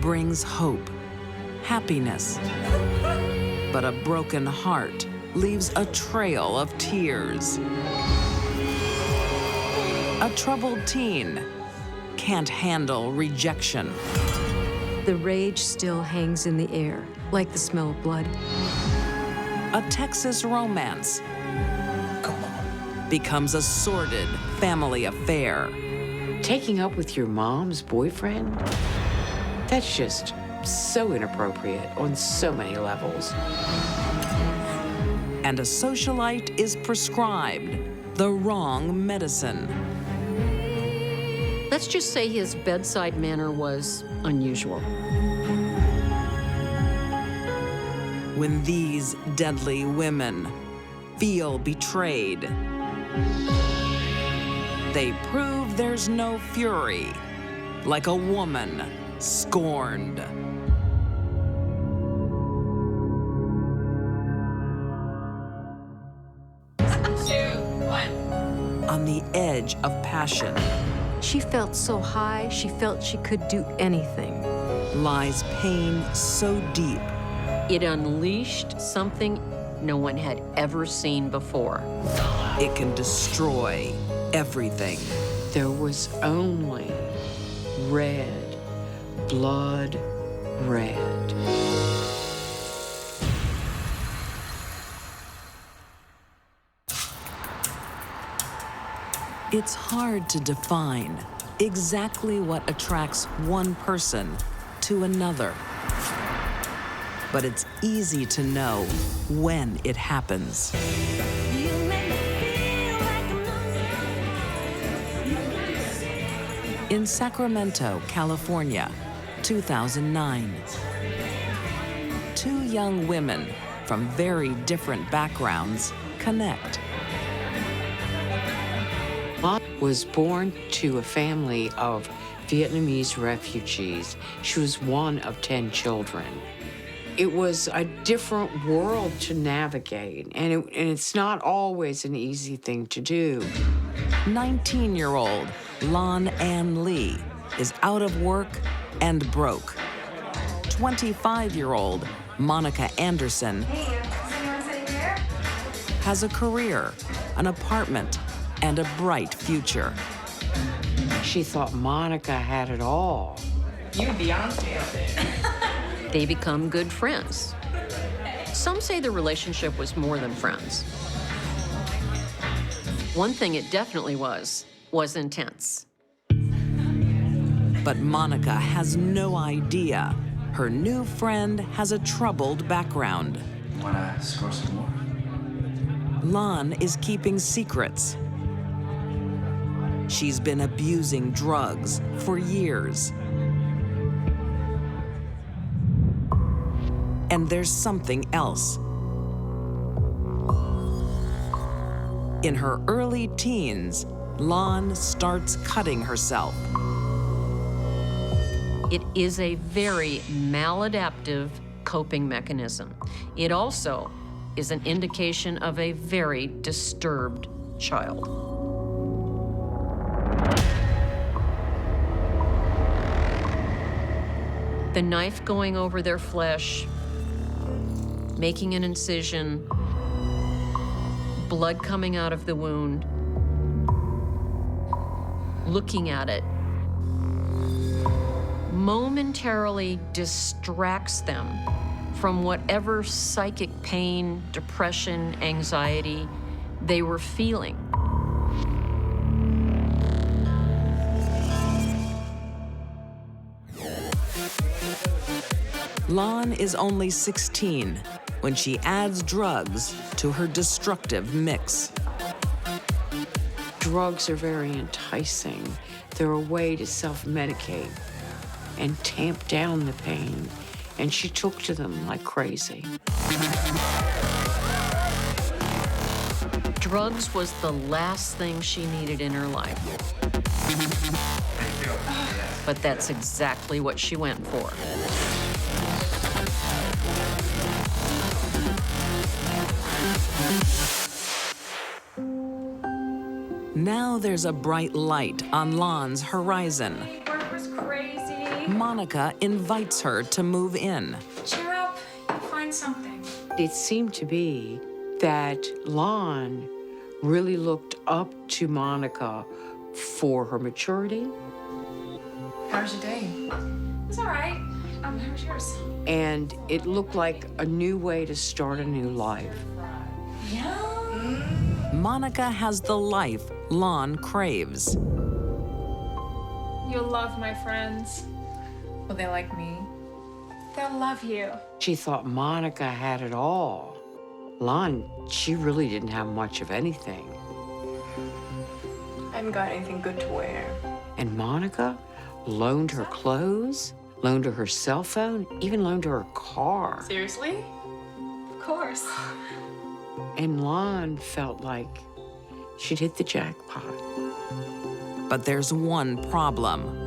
brings hope, happiness. But a broken heart leaves a trail of tears. A troubled teen can't handle rejection. The rage still hangs in the air, like the smell of blood. A Texas romance becomes a sordid family affair. Taking up with your mom's boyfriend? That's just so inappropriate on so many levels. And a socialite is prescribed the wrong medicine. Let's just say his bedside manner was unusual. When these deadly women feel betrayed, they prove there's no fury like a woman scorned. On the edge of passion She felt so high, she felt she could do anything. lies pain so deep It unleashed something no one had ever seen before. it can destroy everything. There was only red, blood red. It's hard to define exactly what attracts one person to another. But it's easy to know when it happens. In Sacramento, California, 2009. Two young women from very different backgrounds connect. Mom was born to a family of Vietnamese refugees. She was one of 10 children. It was a different world to navigate, and it's not always an easy thing to do. 19-year-old Lon Ann Lee is out of work and broke. 25-year-old Monica Anderson has a career, an apartment, and a bright future. She thought Monica had it all. You and Beyonce out there. They become good friends. Some say the relationship was more than friends. One thing it definitely was intense. But Monica has no idea her new friend has a troubled background. Wanna score some more? Lon is keeping secrets. She's been abusing drugs for years. And there's something else. In her early teens, Lon starts cutting herself. It is a very maladaptive coping mechanism. It also is an indication of a very disturbed child. The knife going over their flesh, making an incision, blood coming out of the wound, looking at it, momentarily distracts them from whatever psychic pain, depression, anxiety they were feeling. Lon is only 16 when she adds drugs to her destructive mix. Drugs are very enticing. They're a way to self-medicate and tamp down the pain, and she took to them like crazy. Drugs was the last thing she needed in her life. But that's exactly what she went for. Now there's a bright light on Lon's horizon. Work was crazy. Monica invites her to move in. Cheer up. You'll find something. It seemed to be that Lon really looked up to Monica for her maturity. How's your day? It's all right. How's yours? And it looked like a new way to start a new life. Yeah. Monica has the life Lon craves. You'll love my friends. Will they like me? They'll love you. She thought Monica had it all. Lon, she really didn't have much of anything. I haven't got anything good to wear. And Monica loaned her clothes, loaned her her cell phone, even loaned her a car. Seriously? Of course. And Lon felt like she'd hit the jackpot. But there's one problem.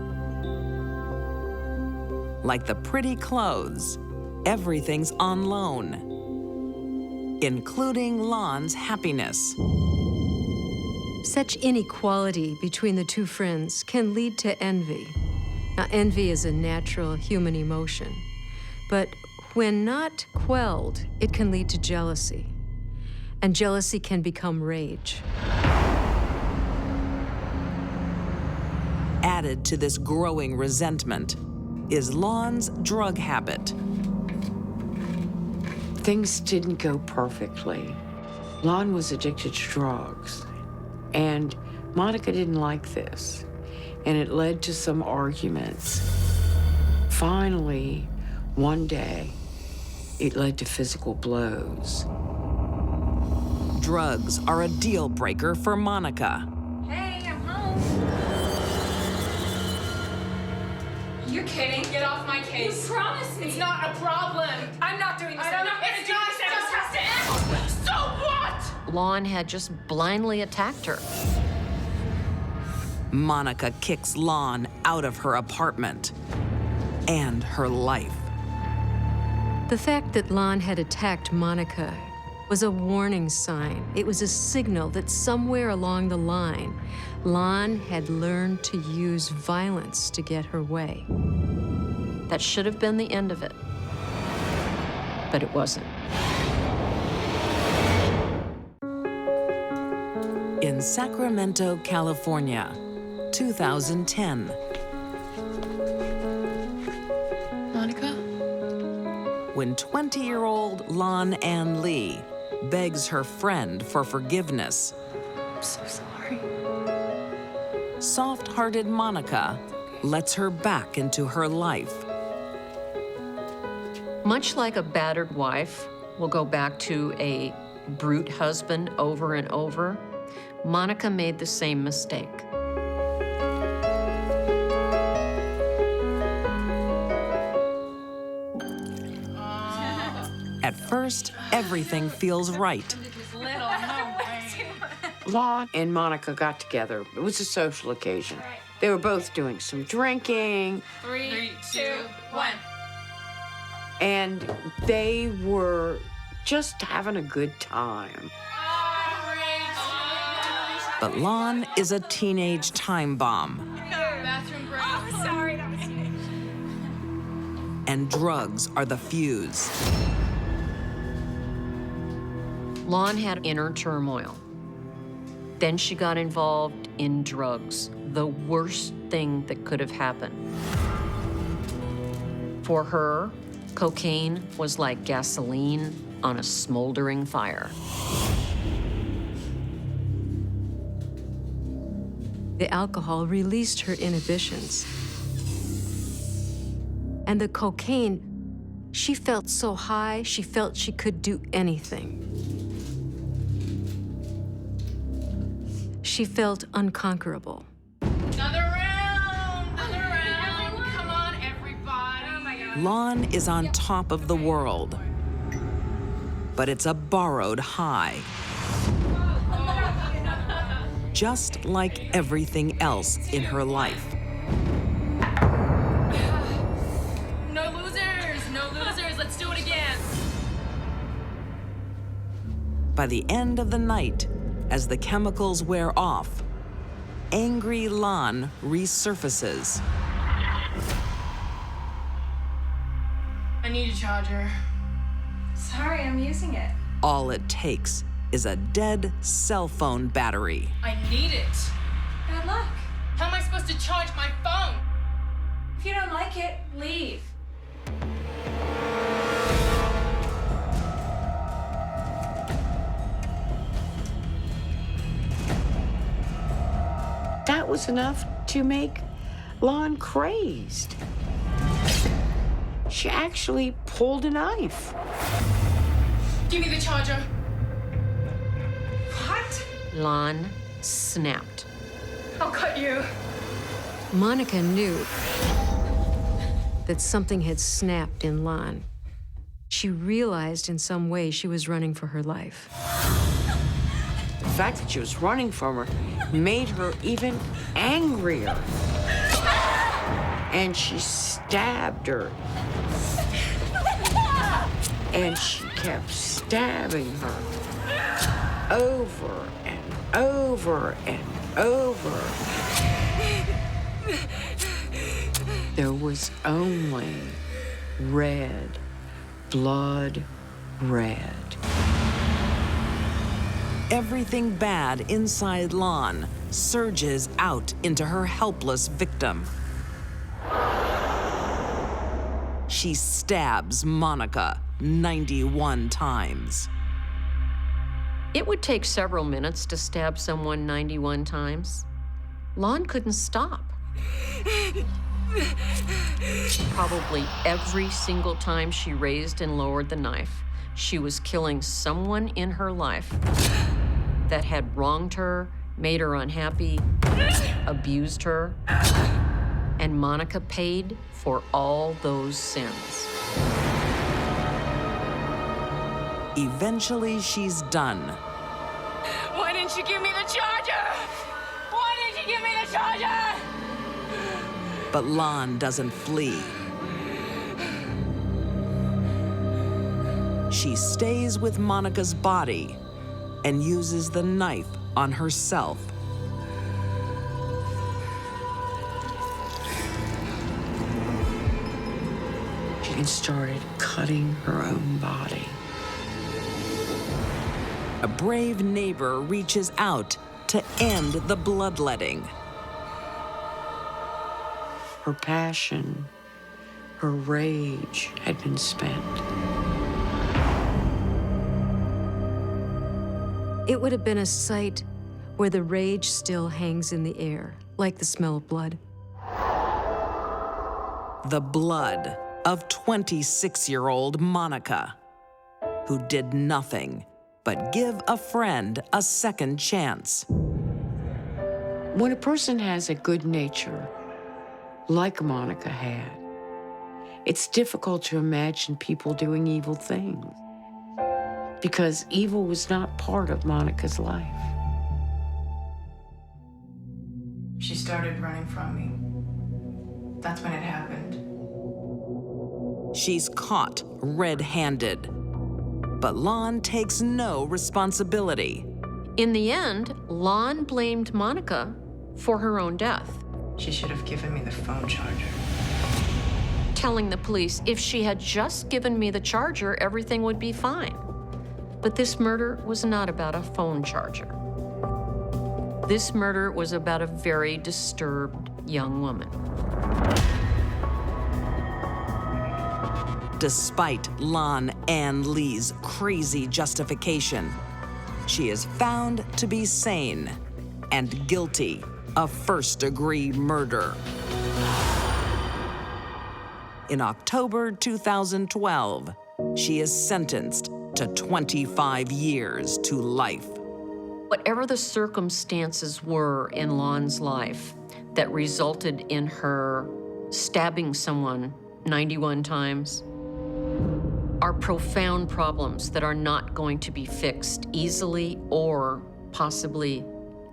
Like the pretty clothes, everything's on loan, including Lon's happiness. Such inequality between the two friends can lead to envy. Now, envy is a natural human emotion, but when not quelled, it can lead to jealousy. And jealousy can become rage. Added to this growing resentment is Lon's drug habit. Things didn't go perfectly. Lon was addicted to drugs, and Monica didn't like this, and it led to some arguments. Finally, one day, it led to physical blows. Drugs are a deal breaker for Monica. Hey, I'm home. You're kidding. Get off my case. You promised me. It's not a problem. I'm not doing this. I'm not going to do this. It just has to end. So what? Lon had just blindly attacked her. Monica kicks Lon out of her apartment and her life. The fact that Lon had attacked Monica was a warning sign. It was a signal that somewhere along the line, Lon had learned to use violence to get her way. That should have been the end of it, but it wasn't. In Sacramento, California, 2010. Monica? When 20-year-old Lon Ann Lee begs her friend for forgiveness, I'm so sorry. soft-hearted Monica lets her back into her life. Much like a battered wife will go back to a brute husband over and over, Monica made the same mistake. At first, everything feels right. Lon and Monica got together. It was a social occasion. They were both doing some drinking. 3, 2, 1. And they were just having a good time. But Lon is a teenage time bomb. Bathroom break. Oh, sorry. That was me. And drugs are the fuse. Lon had inner turmoil. Then she got involved in drugs, the worst thing that could have happened. For her, cocaine was like gasoline on a smoldering fire. The alcohol released her inhibitions. And the cocaine, she felt so high, she felt she could do anything. She felt unconquerable. Another round. Come on, everybody. Oh, my God. Lon is on top of the world. But it's a borrowed high. Just like everything else in her life. No losers. Let's do it again. By the end of the night, as the chemicals wear off, angry Lon resurfaces. I need a charger. Sorry, I'm using it. All it takes is a dead cell phone battery. I need it. Bad luck. How am I supposed to charge my phone? If you don't like it, leave. That was enough to make Lon crazed. She actually pulled a knife. Give me the charger. What? Lon snapped. I'll cut you. Monica knew that something had snapped in Lon. She realized in some way she was running for her life. The fact that she was running from her made her even angrier. And she stabbed her. And she kept stabbing her over and over and over. There was only red, blood red. Everything bad inside Lon surges out into her helpless victim. She stabs Monica 91 times. It would take several minutes to stab someone 91 times. Lon couldn't stop. Probably every single time she raised and lowered the knife, she was killing someone in her life that had wronged her, made her unhappy, abused her, and Monica paid for all those sins. Eventually, she's done. Why didn't you give me the charger? Why didn't you give me the charger? But Lon doesn't flee. She stays with Monica's body and uses the knife on herself. She started cutting her own body. A brave neighbor reaches out to end the bloodletting. Her passion, her rage had been spent. It would have been a sight where the rage still hangs in the air, like the smell of blood. The blood of 26-year-old Monica, who did nothing but give a friend a second chance. When a person has a good nature, like Monica had, it's difficult to imagine people doing evil things because evil was not part of Monica's life. She started running from me. That's when it happened. She's caught red-handed, but Lon takes no responsibility. In the end, Lon blamed Monica for her own death, She should have given me the phone charger. telling the police if she had just given me the charger, everything would be fine. But this murder was not about a phone charger. This murder was about a very disturbed young woman. Despite Lon Ann Lee's crazy justification, she is found to be sane and guilty of first-degree murder. In October 2012, she is sentenced to 25 years to life. Whatever the circumstances were in Lon's life that resulted in her stabbing someone 91 times are profound problems that are not going to be fixed easily or possibly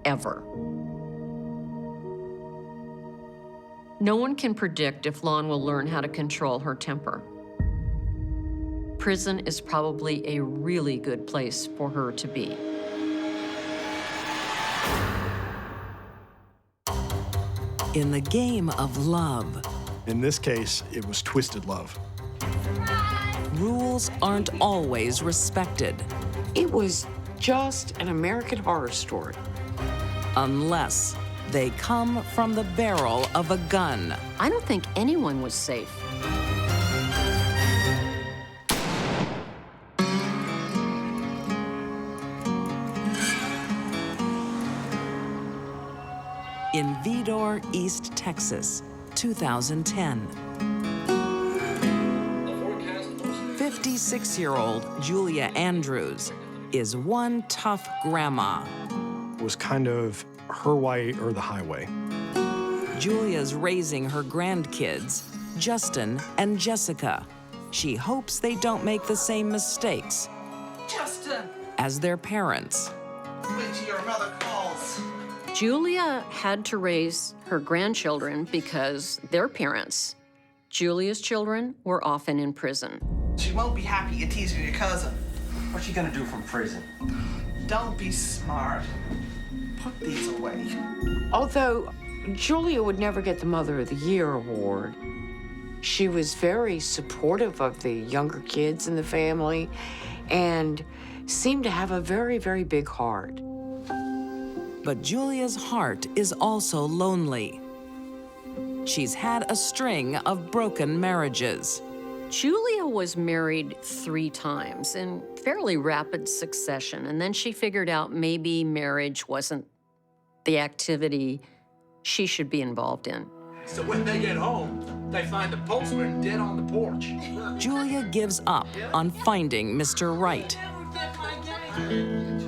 ever. No one can predict if Lon will learn how to control her temper. Prison is probably a really good place for her to be. In the game of love, In this case, it was twisted love. rules aren't always respected. It was just an American Horror Story. Unless they come from the barrel of a gun. I don't think anyone was safe. In Vidor, East Texas, 2010. 56-year-old Julia Andrews is one tough grandma. It was kind of her way or the highway. Julia's raising her grandkids, Justin and Jessica. She hopes they don't make the same mistakes Justin, as their parents. wait till your mother calls. Julia had to raise her grandchildren because their parents, Julia's children, were often in prison. She won't be happy you're teasing your cousin. What's she gonna do from prison? Don't be smart. Put these away. Although Julia would never get the Mother of the Year award, she was very supportive of the younger kids in the family and seemed to have a very, very big heart. But Julia's heart is also lonely. She's had a string of broken marriages. Julia was married 3 times in fairly rapid succession, and then she figured out maybe marriage wasn't the activity she should be involved in. So when they get home, they find the postman dead on the porch. Julia gives up on finding Mr. Right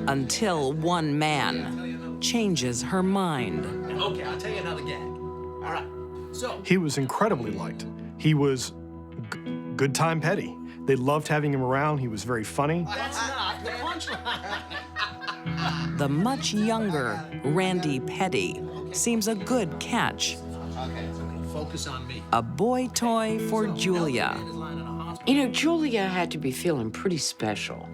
until one man changes her mind. Okay, I'll tell you another gag. All right, so He was incredibly liked. He was good time petty. They loved having him around. He was very funny. that's not the punchline. The much younger Randy Petty seems a good catch. Okay, so focus on me. A boy toy for Julia. You know, Julia had to be feeling pretty special,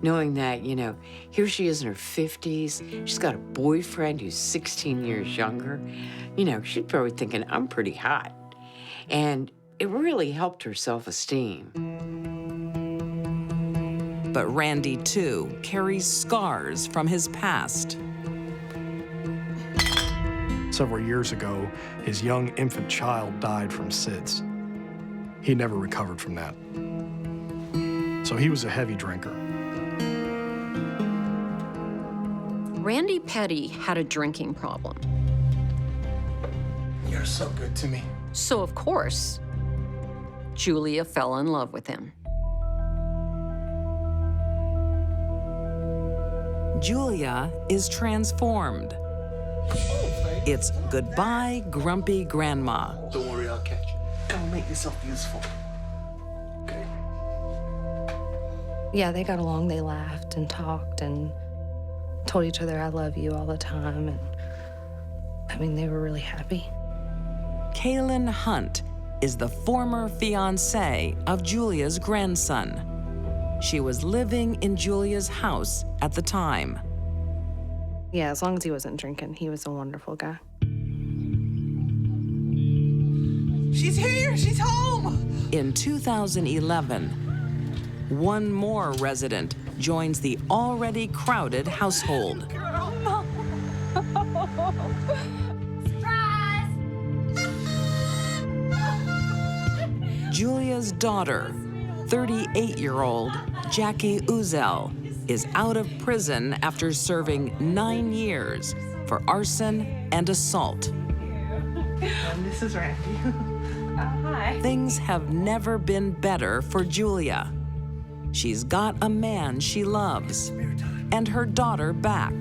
knowing that, you know, here she is in her 50s. She's got a boyfriend who's 16 years younger. You know, she's probably thinking, I'm pretty hot. And it really helped her self-esteem. But Randy, too, carries scars from his past. Several years ago, his young infant child died from SIDS. He never recovered from that. So he was a heavy drinker. Randy Petty had a drinking problem. You're so good to me. So, of course, Julia fell in love with him. Julia is transformed. It's goodbye, grumpy grandma. Don't worry, I'll catch you. Don't make yourself useful. Okay. Yeah, they got along. They laughed and talked and told each other, I love you all the time. And I mean, they were really happy. Kaylin Hunt is the former fiancé of Julia's grandson. She was living in Julia's house at the time. Yeah, as long as he wasn't drinking, he was a wonderful guy. She's here. She's home. In 2011, one more resident joins the already crowded household. Julia's daughter, 38-year-old Jackie Uzel, is out of prison after serving 9 years for arson and assault. And this is Randy. Hi. Things have never been better for Julia. She's got a man she loves and her daughter back.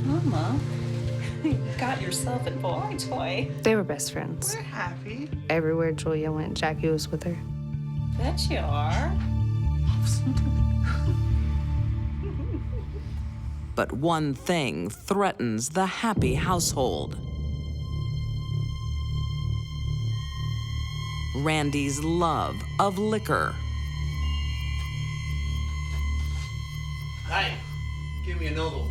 Mama, you got yourself a boy toy. They were best friends. We're happy. Everywhere Julia went, Jackie was with her. Bet you are. But one thing threatens the happy household. Randy's love of liquor. Hey, give me another one.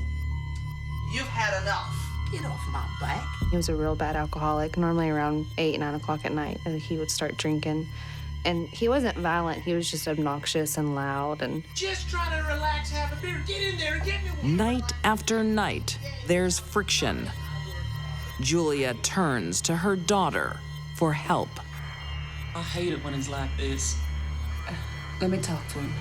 You've had enough. Get off my back. He was a real bad alcoholic. Normally around 8, 9 o'clock at night, he would start drinking. And he wasn't violent. He was just obnoxious and loud. And Just trying to relax, have a beer. Get in there and get me one. Night after night, there's friction. Julia turns to her daughter for help. I hate it when it's like this. Let me talk to him.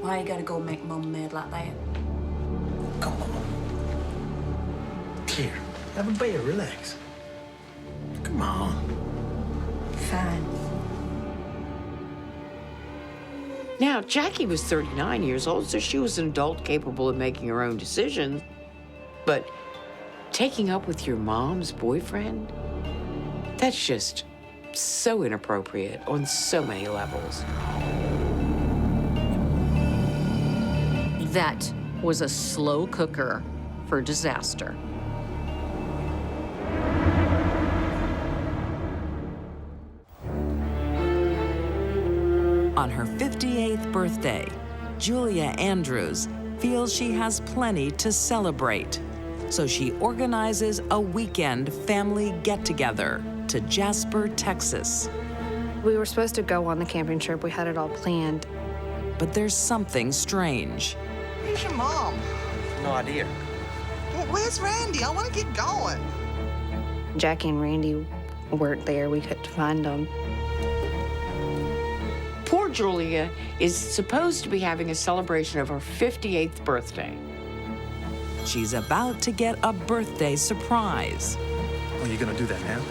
Why you gotta go make Mom mad like that? Come on. Here, have a beer, relax. Come on. Fine. Now, Jackie was 39 years old, so she was an adult capable of making her own decisions. But taking up with your mom's boyfriend? That's just so inappropriate on so many levels. That was a slow cooker for disaster. On her 58th birthday, Julia Andrews feels she has plenty to celebrate. So she organizes a weekend family get-together to Jasper, Texas. we were supposed to go on the camping trip. We had it all planned. But there's something strange. Where's your mom? No idea. Well, where's Randy? I want to get going. Jackie and Randy weren't there. We couldn't find them. Poor Julia is supposed to be having a celebration of her 58th birthday. She's about to get a birthday surprise. Oh, you gonna do that now?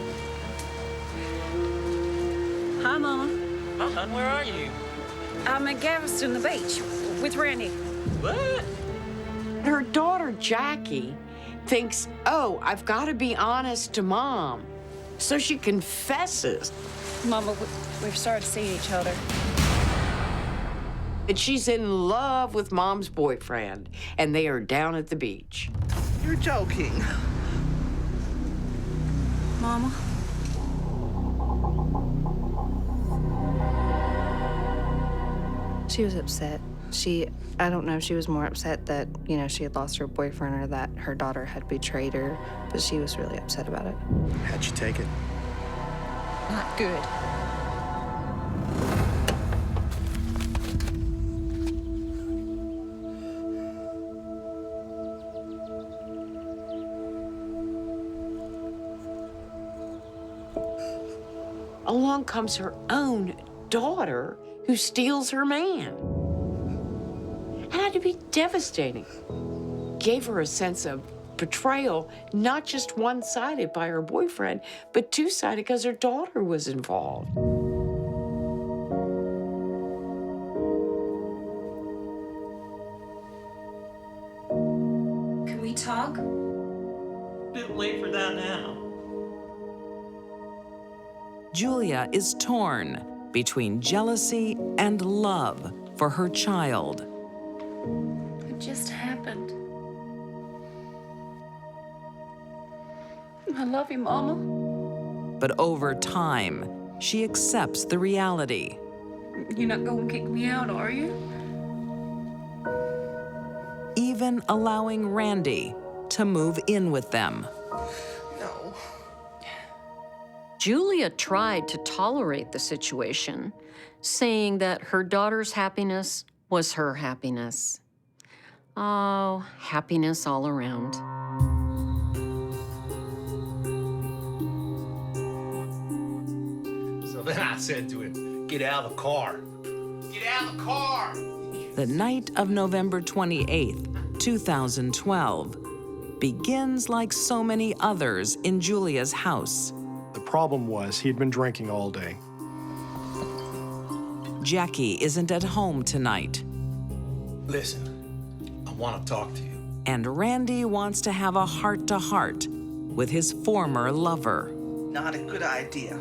Hi, Mama. Hi, hon, where are you? I'm at Galveston, the beach, with Randy. What? Her daughter, Jackie, thinks, oh, I've got to be honest to Mom. So she confesses Mama, we've started seeing each other. that she's in love with Mom's boyfriend, and they are down at the beach. You're joking. Mama? She was upset. I don't know, she was more upset that, you know, she had lost her boyfriend or that her daughter had betrayed her, but she was really upset about it. How'd you take it? Not good. Along comes her own daughter who steals her man. Had to be devastating. Gave her a sense of betrayal, not just one-sided by her boyfriend, but two-sided because her daughter was involved. Can we talk? Bit late for that now. Julia is torn between jealousy and love for her child. It just happened. I love you, Mama. But over time, she accepts the reality. You're not gonna kick me out, are you? Even allowing Randy to move in with them. No. Julia tried to tolerate the situation, saying that her daughter's happiness was her happiness. Oh, happiness all around. So then I said to him, get out of the car. Get out of the car! The night of November 28th, 2012, begins like so many others in Julia's house. The problem was he'd been drinking all day. Jackie isn't at home tonight, Listen, I want to talk to you. and Randy wants to have a heart-to-heart with his former lover. Not a good idea.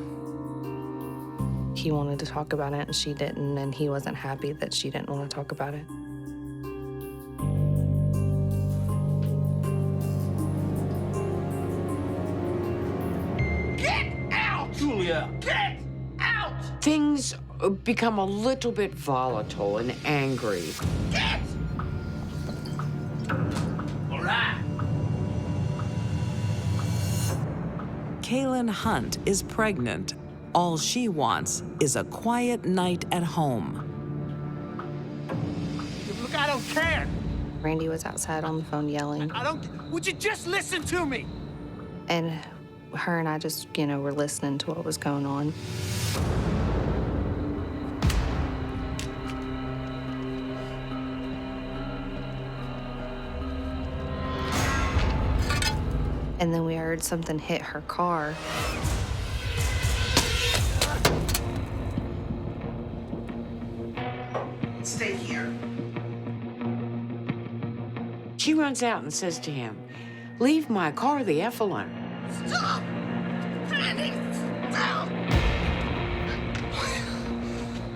He wanted to talk about it and she didn't, and he wasn't happy that she didn't want to talk about it. Get out! Julia, get out! things become a little bit volatile and angry. All right. Kaylin Hunt is pregnant. All she wants is a quiet night at home. Look, I don't care. Randy was outside on the phone yelling. Would you just listen to me? And her and I just, were listening to what was going on. And then we heard something hit her car. Stay here. She runs out and says to him, "Leave my car the F alone." Stop! Randy, stop!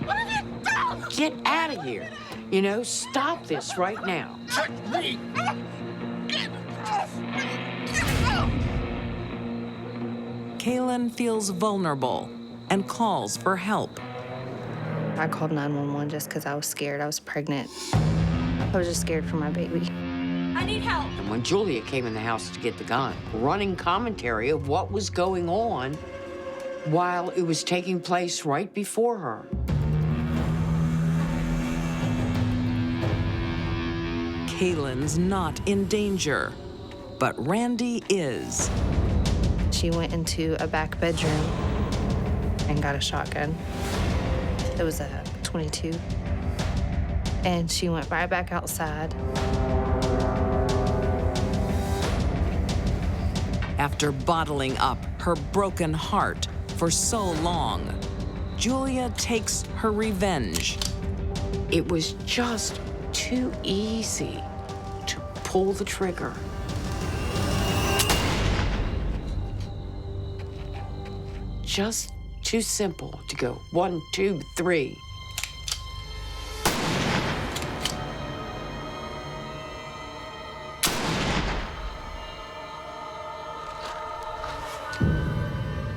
What have you done? Get out of here. Stop this right now. Touch me! Get off me! Get off! Kaylin feels vulnerable and calls for help. I called 911 just because I was scared. I was pregnant. I was just scared for my baby. I need help. And when Julia came in the house to get the gun, running commentary of what was going on while it was taking place right before her. Kaylin's not in danger, but Randy is. She went into a back bedroom and got a shotgun. It was a 22. And she went right back outside. After bottling up her broken heart for so long, Julia takes her revenge. It was just too easy to pull the trigger. Just too simple to go 1, 2, 3.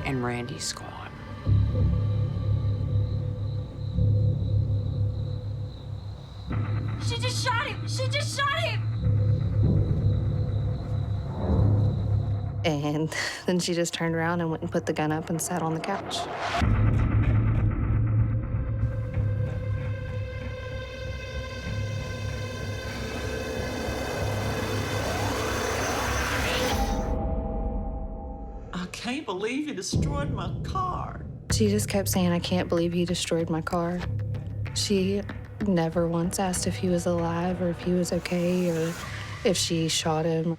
And Randy's gone. She just shot him. She just shot him. And then she just turned around and went and put the gun up and sat on the couch. I can't believe you destroyed my car. She just kept saying, "I can't believe he destroyed my car." She never once asked if he was alive or if he was okay or if she shot him.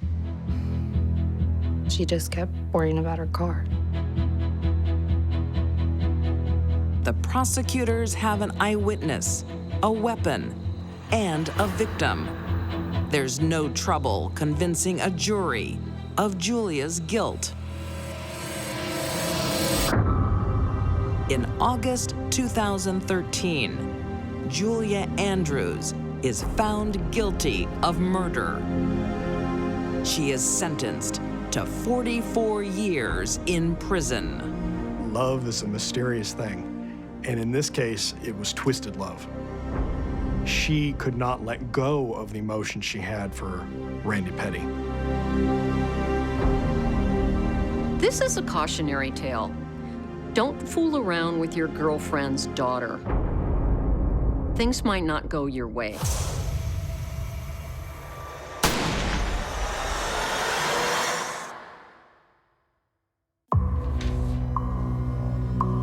She just kept worrying about her car. The prosecutors have an eyewitness, a weapon, and a victim. There's no trouble convincing a jury of Julia's guilt. In August 2013, Julia Andrews is found guilty of murder. She is sentenced to 44 years in prison. Love is a mysterious thing, and in this case, it was twisted love. She could not let go of the emotion she had for Randy Petty. This is a cautionary tale. Don't fool around with your girlfriend's daughter. Things might not go your way.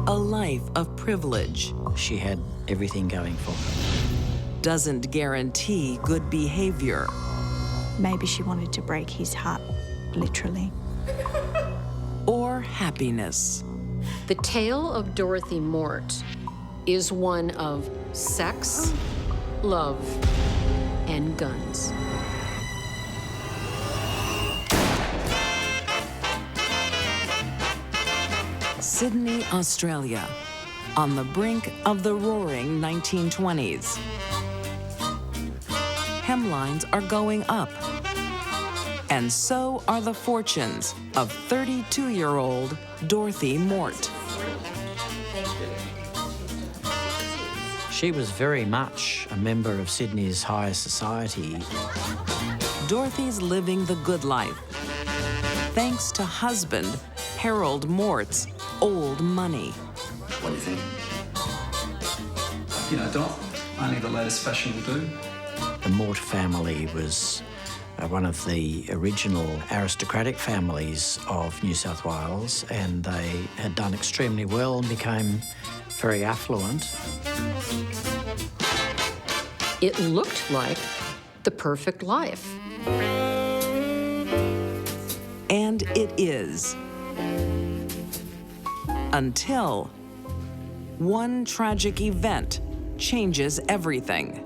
A life of privilege She had everything going for her. doesn't guarantee good behavior. Maybe she wanted to break his heart, literally. Or happiness. The tale of Dorothy Mort is one of sex, love, and guns. Sydney, Australia, on the brink of the roaring 1920s. Hemlines are going up, and so are the fortunes of 32-year-old Dorothy Mort. She was very much a member of Sydney's higher society. Dorothy's living the good life, thanks to husband Harold Mort's old money. What do you think? You know, Doc, only the latest fashion will do. The Mort family was one of the original aristocratic families of New South Wales, and they had done extremely well and became very affluent. It looked like the perfect life. And it is. Until one tragic event changes everything.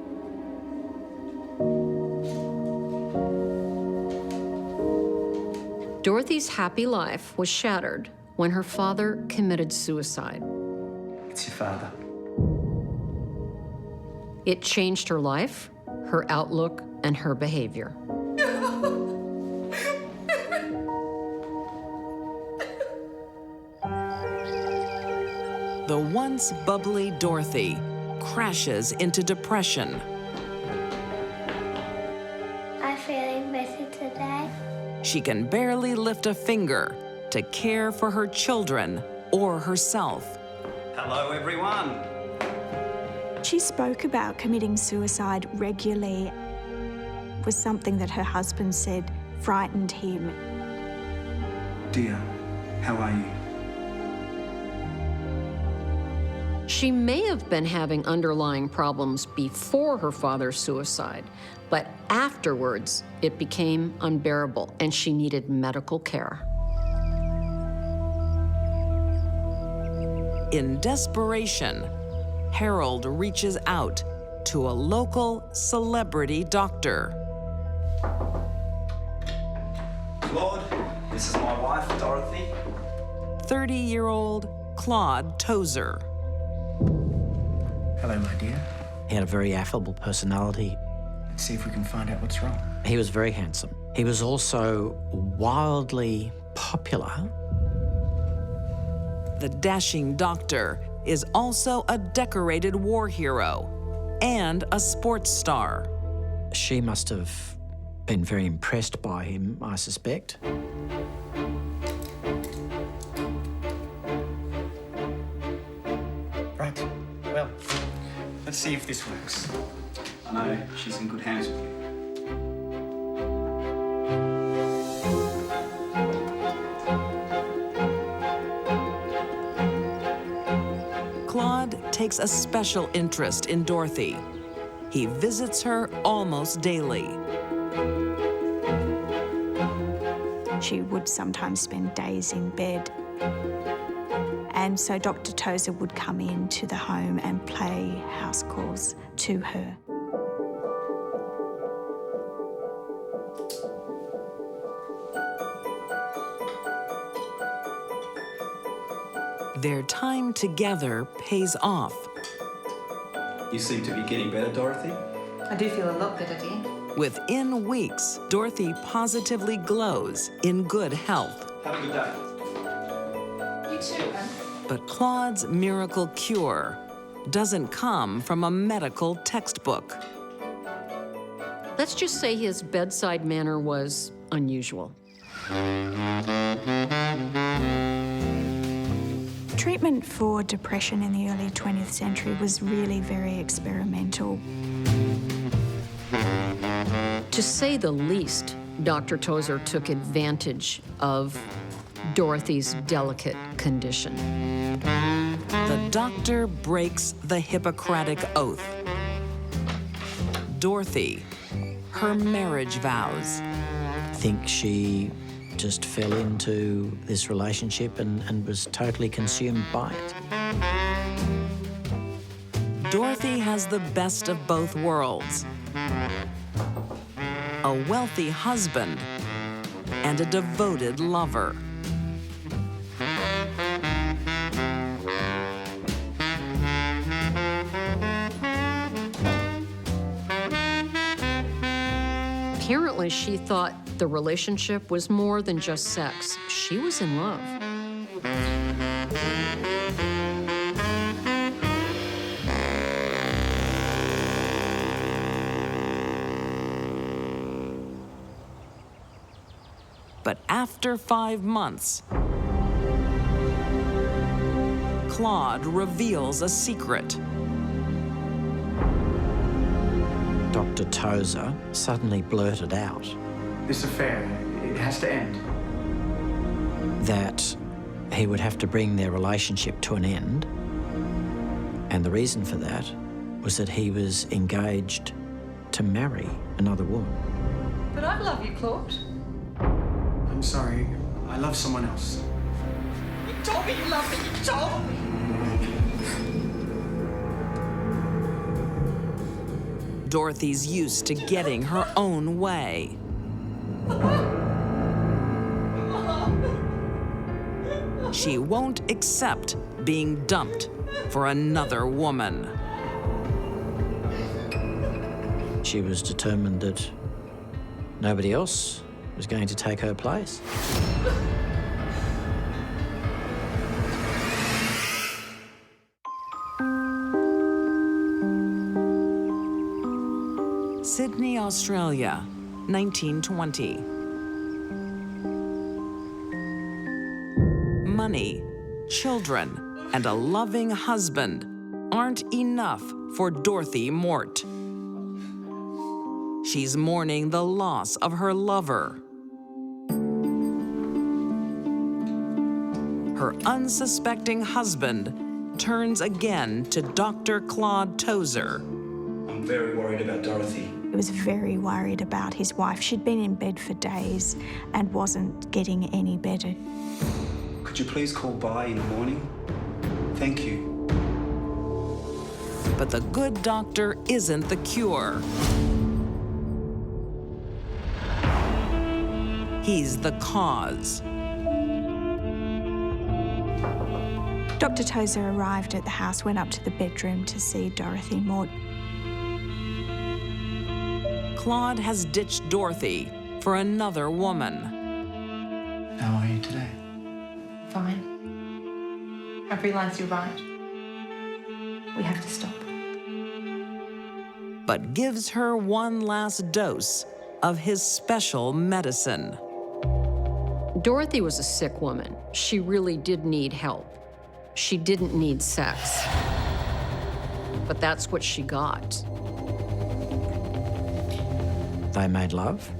Dorothy's happy life was shattered when her father committed suicide. It's your father. It changed her life, her outlook, and her behavior. The once bubbly Dorothy crashes into depression. I'm feeling better today. She can barely lift a finger to care for her children or herself. Hello, everyone. She spoke about committing suicide regularly. It was something that her husband said frightened him. Dear, how are you? She may have been having underlying problems before her father's suicide, but afterwards it became unbearable and she needed medical care. In desperation, Harold reaches out to a local celebrity doctor. Claude, this is my wife, Dorothy. 30-year-old Claude Tozer. Hello, my dear. He had a very affable personality. Let's see if we can find out what's wrong. He was very handsome. He was also wildly popular. The dashing doctor is also a decorated war hero and a sports star. She must have been very impressed by him, I suspect. Right, well, let's see if this works. I know she's in good hands with you. Claude takes a special interest in Dorothy. He visits her almost daily. She would sometimes spend days in bed. And so Dr. Tozer would come into the home and play house calls to her. Their time together pays off. You seem to be getting better, Dorothy. I do feel a lot better, dear. Within weeks, Dorothy positively glows in good health. Have a good day. You too, Em. But Claude's miracle cure doesn't come from a medical textbook. Let's just say his bedside manner was unusual. Treatment for depression in the early 20th century was really very experimental. To say the least, Dr. Tozer took advantage of Dorothy's delicate condition. The doctor breaks the Hippocratic oath. Dorothy, her marriage vows. I think she just fell into this relationship and was totally consumed by it. Dorothy has the best of both worlds. A wealthy husband and a devoted lover. Apparently, she thought the relationship was more than just sex. She was in love. But after 5 months, Claude reveals a secret. Dr. Tozer suddenly blurted out This affair, it has to end. that he would have to bring their relationship to an end. And the reason for that was that he was engaged to marry another woman. But I love you, Claude. I'm sorry. I love someone else. You told me you loved me. You told me. Dorothy's used to getting her own way. She won't accept being dumped for another woman. She was determined that nobody else was going to take her place. Sydney, Australia, 1920. Money, children, and a loving husband aren't enough for Dorothy Mort. She's mourning the loss of her lover. Her unsuspecting husband turns again to Dr. Claude Tozer. I'm very worried about Dorothy. He was very worried about his wife. She'd been in bed for days and wasn't getting any better. Could you please call by in the morning? Thank you. But the good doctor isn't the cure. He's the cause. Dr. Tozer arrived at the house, went up to the bedroom to see Dorothy Mort. Claude has ditched Dorothy for another woman. How are you today? Fine. I've realised you're right. We have to stop. But gives her one last dose of his special medicine. Dorothy was a sick woman. She really did need help. She didn't need sex. But that's what she got. They made love,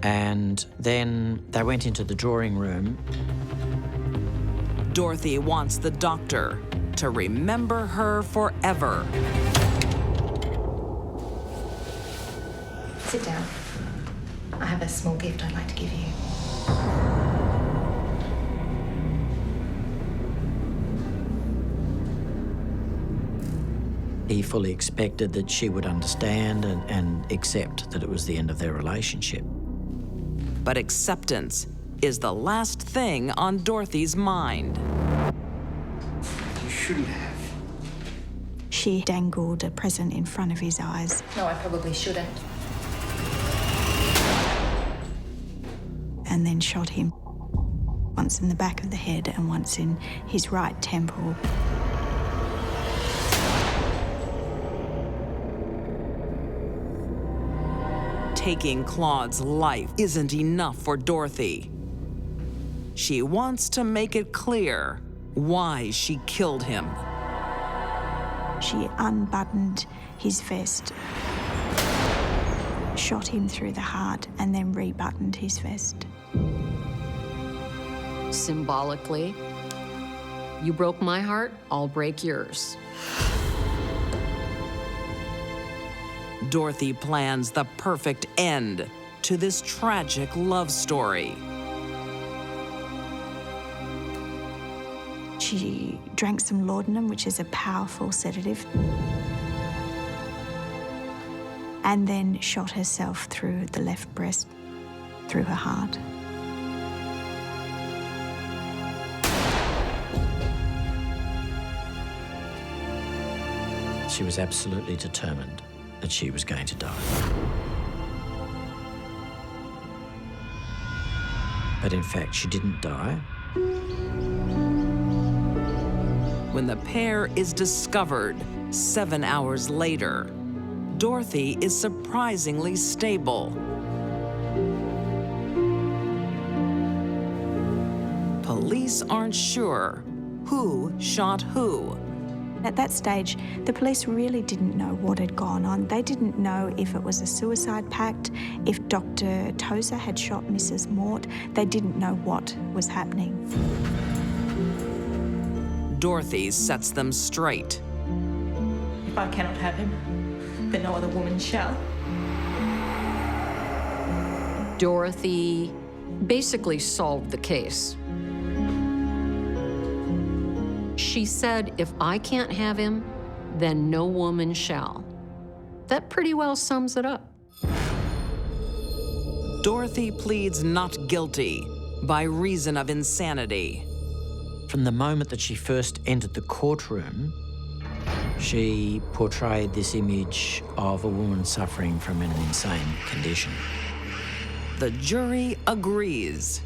and then they went into the drawing room. Dorothy wants the doctor to remember her forever. Sit down. I have a small gift I'd like to give you. He fully expected that she would understand and accept that it was the end of their relationship. But acceptance is the last thing on Dorothy's mind. You shouldn't have. She dangled a present in front of his eyes. No, I probably shouldn't. And then shot him. Once in the back of the head and once in his right temple. Taking Claude's life isn't enough for Dorothy. She wants to make it clear why she killed him. She unbuttoned his vest, shot him through the heart, and then rebuttoned his vest. Symbolically, you broke my heart, I'll break yours. Dorothy plans the perfect end to this tragic love story. She drank some laudanum, which is a powerful sedative, and then shot herself through the left breast, through her heart. She was absolutely determined that she was going to die. But in fact, she didn't die. When the pair is discovered 7 hours later, Dorothy is surprisingly stable. police aren't sure who shot who. At that stage, the police really didn't know what had gone on. They didn't know if it was a suicide pact, if Dr. Tozer had shot Mrs. Mort. They didn't know what was happening. Dorothy sets them straight. If I cannot have him, then no other woman shall. Dorothy basically solved the case. She said, if I can't have him, then no woman shall. That pretty well sums it up. Dorothy pleads not guilty by reason of insanity. From the moment that she first entered the courtroom, she portrayed this image of a woman suffering from an insane condition. The jury agrees.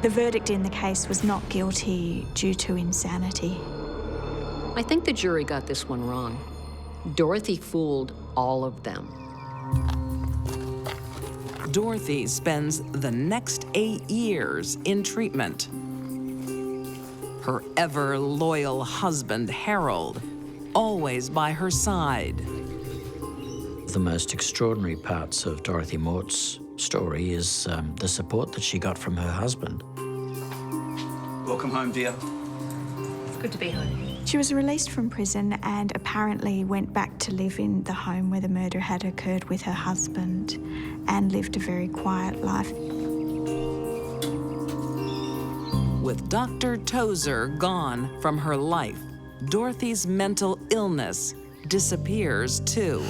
The verdict in the case was not guilty due to insanity. I think the jury got this one wrong. Dorothy fooled all of them. Dorothy spends the next 8 years in treatment. Her ever loyal husband, Harold, always by her side. The most extraordinary parts of Dorothy Mort's story is the support that she got from her husband. Welcome home, dear. It's good to be home. She was released from prison and apparently went back to live in the home where the murder had occurred with her husband and lived a very quiet life. With Dr. Tozer gone from her life, Dorothy's mental illness disappears too.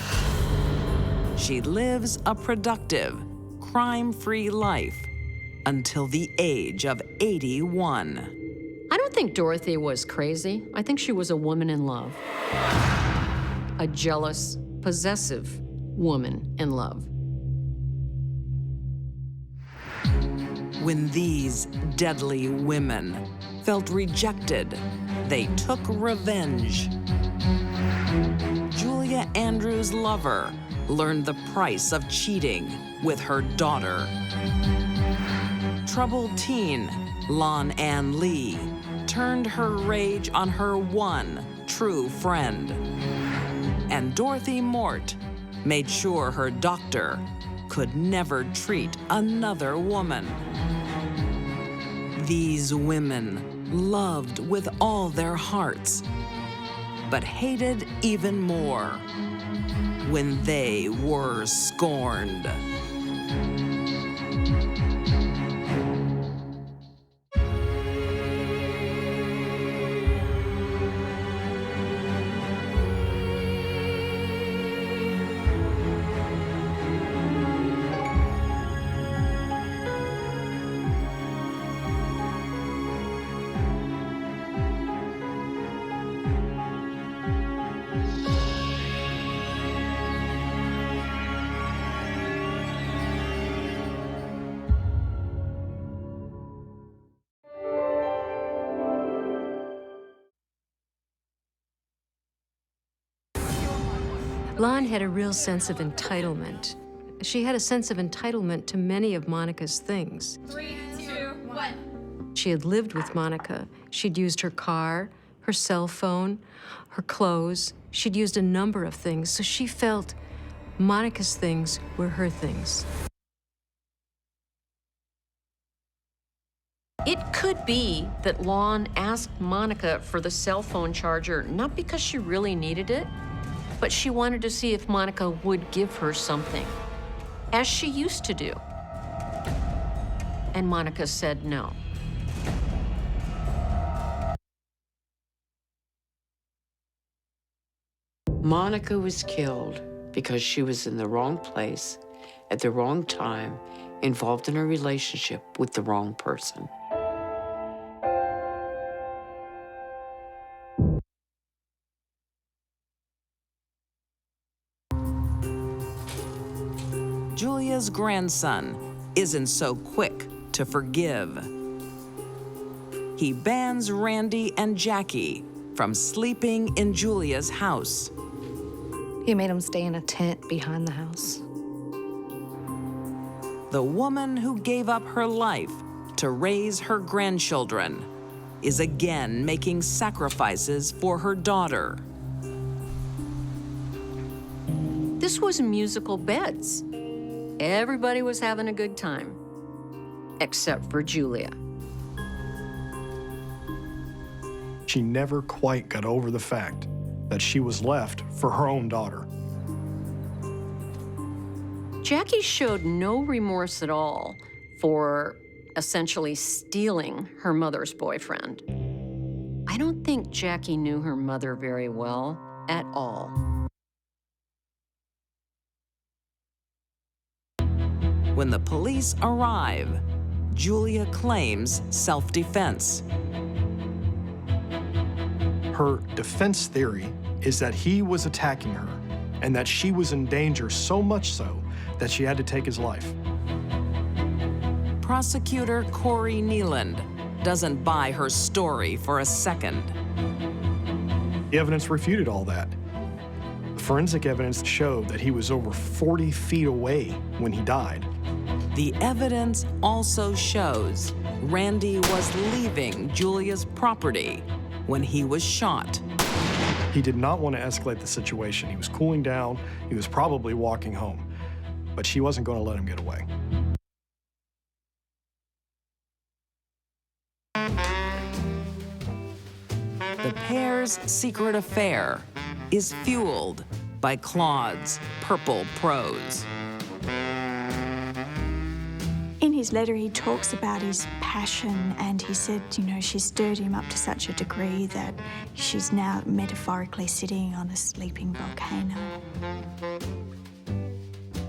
She lives a productive, crime-free life until the age of 81. I don't think Dorothy was crazy. I think she was a woman in love. A jealous, possessive woman in love. When these deadly women felt rejected, they took revenge. Julia Andrews' lover learned the price of cheating with her daughter. Troubled teen Lon Ann Lee turned her rage on her one true friend. And Dorothy Mort made sure her doctor could never treat another woman. These women loved with all their hearts, but hated even more when they were scorned. Lon had a real sense of entitlement. She had a sense of entitlement to many of Monica's things. 3, 2, 1. She had lived with Monica. She'd used her car, her cell phone, her clothes. She'd used a number of things, so she felt Monica's things were her things. It could be that Lon asked Monica for the cell phone charger not because she really needed it, but she wanted to see if Monica would give her something, as she used to do. And Monica said no. Monica was killed because she was in the wrong place at the wrong time, involved in a relationship with the wrong person. Julia's grandson isn't so quick to forgive. He bans Randy and Jackie from sleeping in Julia's house. He made them stay in a tent behind the house. The woman who gave up her life to raise her grandchildren is again making sacrifices for her daughter. This was musical beds. Everybody was having a good time, except for Julia. She never quite got over the fact that she was left for her own daughter. Jackie showed no remorse at all for essentially stealing her mother's boyfriend. I don't think Jackie knew her mother very well at all. When the police arrive, Julia claims self-defense. Her defense theory is that he was attacking her and that she was in danger so much so that she had to take his life. Prosecutor Corey Nealand doesn't buy her story for a second. The evidence refuted all that. The forensic evidence showed that he was over 40 feet away when he died. The evidence also shows Randy was leaving Julia's property when he was shot. He did not want to escalate the situation. He was cooling down. He was probably walking home. But she wasn't going to let him get away. The pair's secret affair is fueled by Claude's purple prose. In his letter, he talks about his passion, and he said, you know, she stirred him up to such a degree that she's now metaphorically sitting on a sleeping volcano.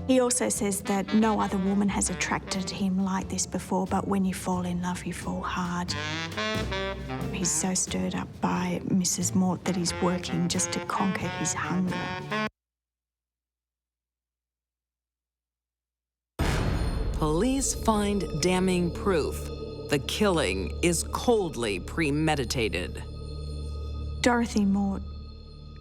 He also says that no other woman has attracted him like this before, but when you fall in love, you fall hard. He's so stirred up by Mrs. Mort that he's working just to conquer his hunger. Police find damning proof the killing is coldly premeditated. Dorothy Mort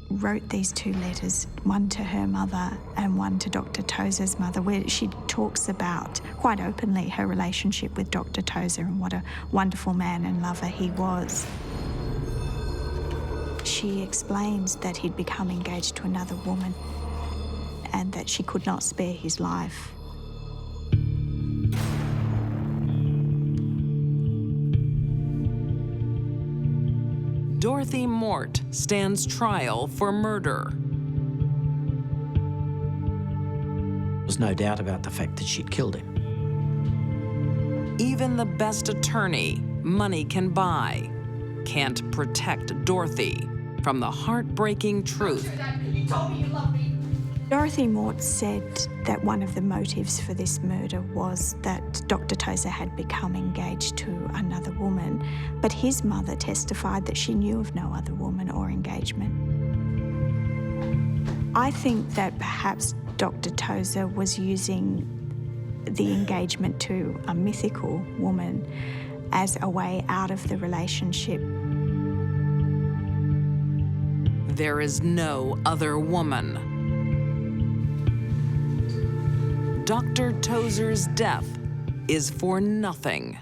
wrote these two letters, one to her mother and one to Dr. Tozer's mother, where she talks about, quite openly, her relationship with Dr. Tozer and what a wonderful man and lover he was. She explains that he'd become engaged to another woman and that she could not spare his life. Dorothy Mort stands trial for murder. There's no doubt about the fact that she'd killed him. Even the best attorney money can buy can't protect Dorothy from the heartbreaking truth. You told me you loved me. Dorothy Mort said that one of the motives for this murder was that Dr. Tozer had become engaged to another woman, but his mother testified that she knew of no other woman or engagement. I think that perhaps Dr. Tozer was using the engagement to a mythical woman as a way out of the relationship. There is no other woman. Dr. Tozer's death is for nothing.